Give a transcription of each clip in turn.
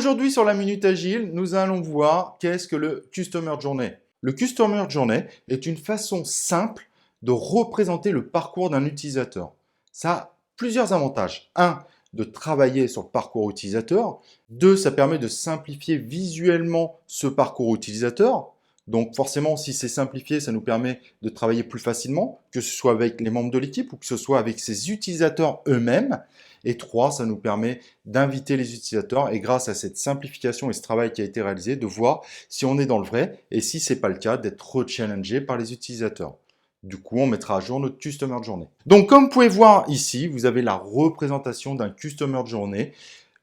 Aujourd'hui sur la Minute Agile, nous allons voir qu'est-ce que le Customer Journey. Le Customer Journey est une façon simple de représenter le parcours d'un utilisateur. Ça a plusieurs avantages. 1, de travailler sur le parcours utilisateur. 2, ça permet de simplifier visuellement ce parcours utilisateur. Donc forcément, si c'est simplifié, ça nous permet de travailler plus facilement, que ce soit avec les membres de l'équipe ou que ce soit avec ses utilisateurs eux-mêmes. Et 3, ça nous permet d'inviter les utilisateurs et grâce à cette simplification et ce travail qui a été réalisé, de voir si on est dans le vrai et si ce n'est pas le cas, d'être re-challengé par les utilisateurs. Du coup, on mettra à jour notre Customer Journey. Donc, comme vous pouvez voir ici, vous avez la représentation d'un Customer Journey.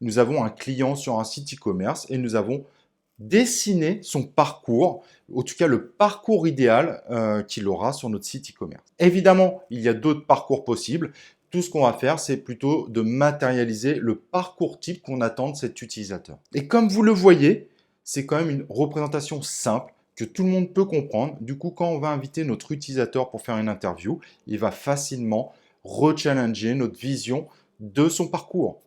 Nous avons un client sur un site e-commerce et nous avons dessiné son parcours, en tout cas le parcours idéal qu'il aura sur notre site e-commerce. Évidemment, il y a d'autres parcours possibles. Tout ce qu'on va faire, c'est plutôt de matérialiser le parcours type qu'on attend de cet utilisateur. Et comme vous le voyez, c'est quand même une représentation simple que tout le monde peut comprendre. Du coup, quand on va inviter notre utilisateur pour faire une interview, il va facilement rechallenger notre vision de son parcours.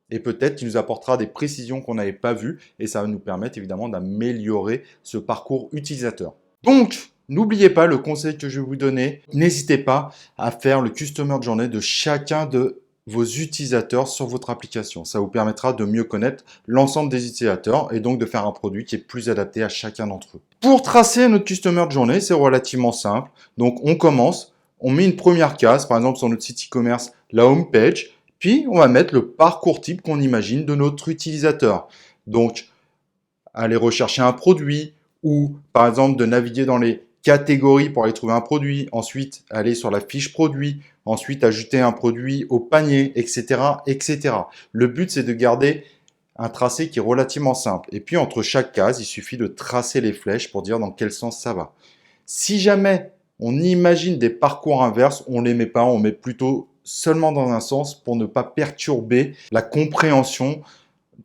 Et peut-être qu'il nous apportera des précisions qu'on n'avait pas vues et ça va nous permettre évidemment d'améliorer ce parcours utilisateur. Donc, n'oubliez pas le conseil que je vais vous donner. N'hésitez pas à faire le Customer Journey de chacun de vos utilisateurs sur votre application. Ça vous permettra de mieux connaître l'ensemble des utilisateurs et donc de faire un produit qui est plus adapté à chacun d'entre eux. Pour tracer notre Customer Journey, c'est relativement simple. Donc, on commence, on met une première case, par exemple sur notre site e-commerce, la home page. Puis, on va mettre le parcours type qu'on imagine de notre utilisateur. Donc, aller rechercher un produit ou, par exemple, de naviguer dans les catégories pour aller trouver un produit. Ensuite, aller sur la fiche produit. Ensuite, ajouter un produit au panier, etc., etc. Le but, c'est de garder un tracé qui est relativement simple. Et puis, entre chaque case, il suffit de tracer les flèches pour dire dans quel sens ça va. Si jamais on imagine des parcours inverses, on ne les met pas, on met plutôt seulement dans un sens pour ne pas perturber la compréhension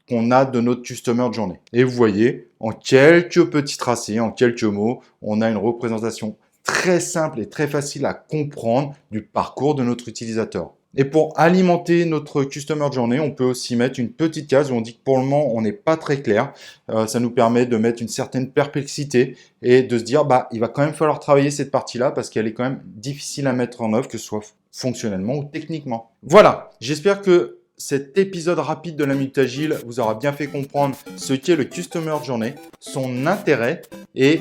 qu'on a de notre Customer Journey. Et vous voyez, en quelques petits tracés, en quelques mots, on a une représentation très simple et très facile à comprendre du parcours de notre utilisateur. Et pour alimenter notre Customer Journey, on peut aussi mettre une petite case où on dit que pour le moment, on n'est pas très clair. Ça nous permet de mettre une certaine perplexité et de se dire, il va quand même falloir travailler cette partie-là parce qu'elle est quand même difficile à mettre en œuvre, que ce soit fonctionnellement ou techniquement. Voilà, j'espère que cet épisode rapide de la Minute Agile vous aura bien fait comprendre ce qu'est le Customer Journey, son intérêt et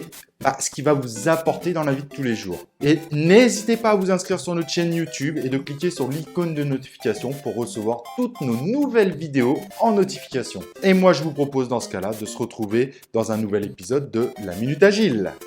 ce qu'il va vous apporter dans la vie de tous les jours. Et n'hésitez pas à vous inscrire sur notre chaîne YouTube et de cliquer sur l'icône de notification pour recevoir toutes nos nouvelles vidéos en notification. Et moi, je vous propose dans ce cas-là de se retrouver dans un nouvel épisode de la Minute Agile.